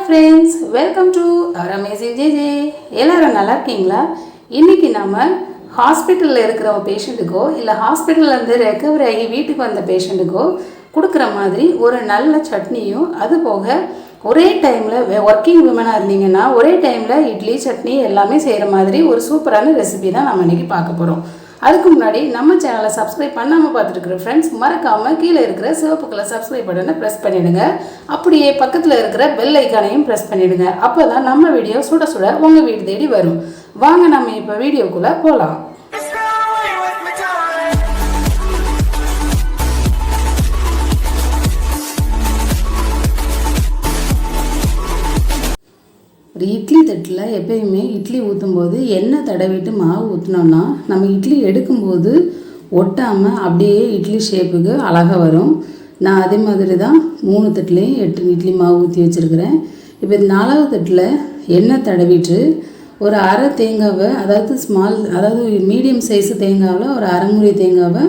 friends, welcome to our amazing JJ. எல்லாரும் நல்லா இருக்கீங்களா? இன்னைக்கு நாம ஹாஸ்பிட்டல்ல இருக்கிற ஒரு பேஷண்ட்டுக்கோ இல்ல ஹாஸ்பிட்டல்ல இருந்து ரெக்கவரி ஆகி வீட்டுக்கு வந்த பேஷண்ட்டுக்கோ கொடுக்குற மாதிரி ஒரு நல்ல சட்னியும் அது போக ஒரே டைமில் ஒர்க்கிங் விமனாக இருந்தீங்கன்னா ஒரே டைமில் இட்லி சட்னி எல்லாமே செய்கிற மாதிரி ஒரு சூப்பரான ரெசிபி தான் நம்ம இன்றைக்கி பார்க்க போகிறோம். அதுக்கு முன்னாடி நம்ம சேனலை சப்ஸ்கிரைப் பண்ணாமல் பார்த்துருக்குற ஃப்ரெண்ட்ஸ் மறக்காமல் கீழே இருக்கிற சிவப்பு கலர் சப்ஸ்கிரைப் பட்டனை ப்ரெஸ் பண்ணிவிடுங்க. அப்படியே பக்கத்தில் இருக்கிற பெல் ஐக்கானையும் ப்ரெஸ் பண்ணிவிடுங்க. அப்போ தான் நம்ம வீடியோ சுட சுட உங்கள் வீடு தேடி வரும். வாங்க நம்ம இப்போ வீடியோக்குள்ளே போகலாம். ஒரு இட்லி தட்டில் எப்பயுமே இட்லி ஊற்றும்போது எண்ணெய் தடவிட்டு மாவு ஊற்றினோன்னா நம்ம இட்லி எடுக்கும்போது ஒட்டாமல் அப்படியே இட்லி ஷேப்புக்கு அழகாக வரும். நான் அதே மாதிரி தான் 3 தட்டுலேயும் 8 இட்லி மாவு ஊற்றி வச்சுருக்கிறேன். இப்போ 4வது தட்டில் எண்ணெய் தடவிட்டு ஒரு அரை தேங்காவை அதாவது மீடியம் சைஸு தேங்காவில் ஒரு அரை மூடி தேங்காவை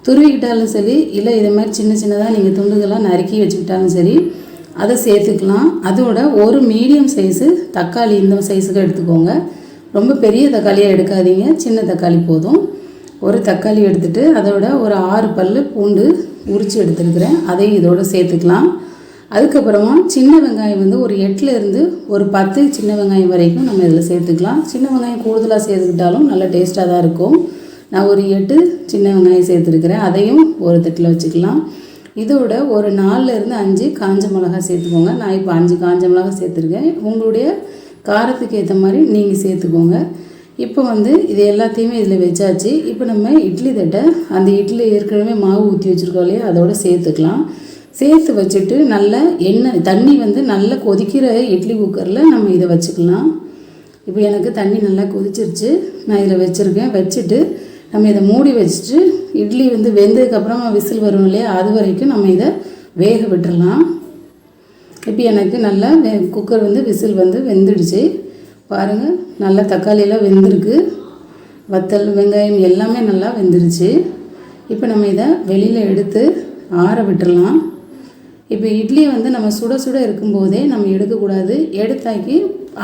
துருவிக்கிட்டாலும் சரி, இல்லை இதை மாதிரி சின்ன சின்னதாக நீங்கள் துண்டுகளாக நறுக்கி வச்சுக்கிட்டாலும் சரி அதை சேர்த்துக்கலாம். அதோட ஒரு மீடியம் சைஸு தக்காளி இந்த சைஸுக்கு எடுத்துக்கோங்க. ரொம்ப பெரிய தக்காளியாக எடுக்காதீங்க, சின்ன தக்காளி போதும். ஒரு தக்காளி எடுத்துகிட்டு அதோட ஒரு 6 பல் பூண்டு உரித்து எடுத்துருக்கிறேன், அதையும் இதோடு சேர்த்துக்கலாம். அதுக்கப்புறமா சின்ன வெங்காயம் ஒரு 8லேருந்து ஒரு 10 சின்ன வெங்காயம் வரைக்கும் நம்ம இதில் சேர்த்துக்கலாம். சின்ன வெங்காயம் கூடுதலாக சேர்த்துக்கிட்டாலும் நல்லா டேஸ்ட்டாக தான் இருக்கும். நான் ஒரு 8 சின்ன வெங்காயம் சேர்த்துருக்கிறேன், அதையும் ஒரு தட்டில் வச்சுக்கலாம். இதோட ஒரு 4லேருந்து 5 காஞ்ச மிளகாய் சேர்த்துக்கோங்க. நான் இப்போ 5 காஞ்ச மிளகாய் சேர்த்துருக்கேன். உங்களுடைய காரத்துக்கு ஏற்ற மாதிரி நீங்கள் சேர்த்துக்கோங்க. இப்போ இது எல்லாத்தையுமே இதில் வச்சாச்சு. இப்போ நம்ம இட்லி தட்டை அந்த இட்லி ஏற்கனவே மாவு ஊற்றி வச்சுருக்கோம் இல்லையா, அதோடு சேர்த்துக்கலாம். சேர்த்து வச்சுட்டு நல்லா தண்ணி நல்லா கொதிக்கிற இட்லி குக்கரில் நம்ம இதை வச்சுக்கலாம். இப்போ எனக்கு தண்ணி நல்லா கொதிச்சிருச்சு, நான் இதில் வச்சுருக்கேன். வச்சுட்டு நம்ம இதை மூடி வச்சுட்டு இட்லி வெந்ததுக்கப்புறமா விசில் வரும் இல்லையா, அது வரைக்கும் நம்ம இதை வேக விட்டுடலாம். இப்போ எனக்கு நல்லா குக்கர் விசில் வெந்துடுச்சு பாருங்கள். நல்லா தக்காளியெல்லாம் வெந்திருக்கு, வத்தல் வெங்காயம் எல்லாமே நல்லா வெந்துருச்சு. இப்போ நம்ம இதை வெளியில் எடுத்து ஆற விட்டுடலாம். இப்போ இட்லி நம்ம சுட சுட இருக்கும்போதே நம்ம எடுக்கக்கூடாது. எடுத்தாக்கி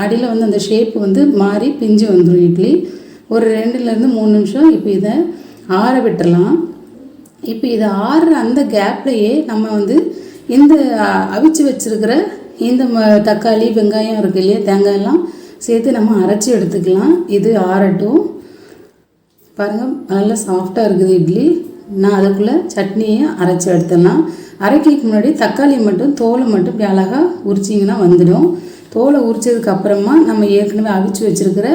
அடியில் அந்த ஷேப்பு மாறி பிஞ்சு வந்துடும் இட்லி. ஒரு 2லேருந்து 3 நிமிஷம் இப்போ இதை ஆற விட்டுடலாம். இப்போ இதை ஆறுற அந்த கேப்லையே நம்ம இந்த அவிச்சு வச்சுருக்கிற இந்த தக்காளி வெங்காயம் இருக்குது இல்லையா, தேங்காயெல்லாம் சேர்த்து நம்ம அரைச்சி எடுத்துக்கலாம். இது ஆறட்டும். பாருங்கள் நல்லா சாஃப்டாக இருக்குது இட்லி. நான் அதுக்குள்ளே சட்னியை அரைச்சி எடுத்துடலாம். அரைக்கிறதுக்கு முன்னாடி தக்காளி மட்டும் தோலை மட்டும் இப்படி அழகாக உரிச்சிங்கன்னா வந்துடும். தோலை உரிச்சதுக்கப்புறமா நம்ம ஏற்கனவே அவிச்சு வச்சுருக்கிற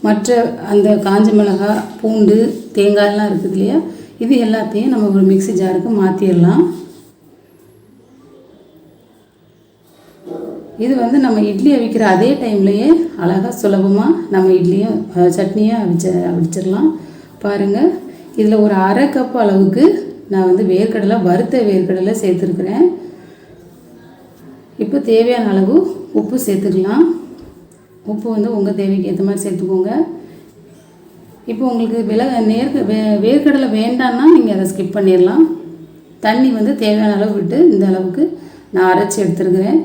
மற்ற அந்த காஞ்ச மிளகாய் பூண்டு தேங்காயெல்லாம் இருக்குது இல்லையா, இது எல்லாத்தையும் நம்ம ஒரு மிக்ஸி ஜாருக்கு மாற்றிடலாம். இது நம்ம இட்லி அவிக்கிற அதே டைம்லையே அழகாக சுலபமாக நம்ம இட்லியும் சட்னியும் அவிச்சிடலாம். பாருங்கள், இதில் ஒரு அரை கப் அளவுக்கு நான் வேர்க்கடலை வறுத்த வேர்க்கடலை சேர்த்துருக்குறேன். இப்போ தேவையான அளவு உப்பு சேர்த்துக்கலாம். உப்பு உங்கள் தேவைக்கு ஏற்ற மாதிரி சேர்த்துக்கோங்க. இப்போ உங்களுக்கு வேர்க்கடலை வேண்டான்னா நீங்கள் அதை ஸ்கிப் பண்ணிடலாம். தண்ணி தேவையான அளவு விட்டு இந்த அளவுக்கு நான் அரைச்சி எடுத்துருக்கிறேன்.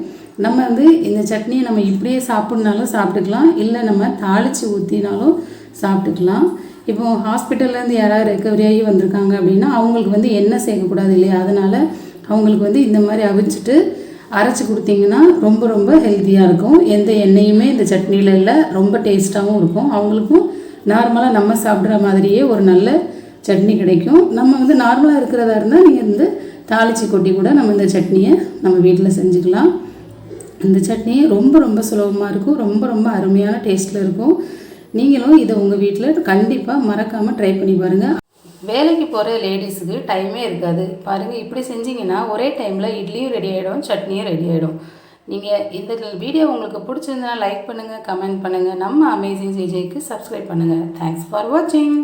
நம்ம இந்த சட்னியை நம்ம இப்படியே சாப்பிட்னாலும் சாப்பிட்டுக்கலாம், இல்லை நம்ம தாளித்து ஊற்றினாலும் சாப்பிட்டுக்கலாம். இப்போ ஹாஸ்பிட்டல்லேருந்து யாராவது ரெக்கவரி ஆகி வந்திருக்காங்க அப்படின்னா அவங்களுக்கு எண்ணெய் சேர்க்கக்கூடாது இல்லையா, அதனால் அவங்களுக்கு இந்த மாதிரி அவிச்சிட்டு அரைச்சி கொடுத்தீங்கன்னா ரொம்ப ரொம்ப ஹெல்த்தியாக இருக்கும். எந்த எண்ணெயுமே இந்த சட்னியில் இல்லை, ரொம்ப டேஸ்ட்டாகவும் இருக்கும். அவங்களுக்கும் நார்மலாக நம்ம சாப்பிட்ற மாதிரியே ஒரு நல்ல சட்னி கிடைக்கும். நம்ம நார்மலாக இருக்கிறதா இருந்தால் நீங்கள் தாளித்து கொட்டி கூட நம்ம இந்த சட்னியை நம்ம வீட்டில் செஞ்சுக்கலாம். இந்த சட்னி ரொம்ப ரொம்ப சுலபமாக இருக்கும், ரொம்ப ரொம்ப அருமையான டேஸ்ட்டில் இருக்கும். நீங்களும் இதை உங்கள் வீட்டில் கண்டிப்பாக மறக்காமல் ட்ரை பண்ணி பாருங்கள். வேலைக்கு போகிற லேடிஸுக்கு டைமே இருக்காது பாருங்கள். இப்படி செஞ்சிங்கன்னா ஒரே டைமில் இட்லியும் ரெடி ஆகிடும், சட்னியும் ரெடி ஆகிடும். நீங்கள் இந்த வீடியோ உங்களுக்கு பிடிச்சிருந்தா லைக் பண்ணுங்கள், கமெண்ட் பண்ணுங்கள். நம்ம அமேசிங் ஜேஜேக்கு சப்ஸ்கிரைப் பண்ணுங்கள். தேங்க்ஸ் ஃபார் வாட்சிங்.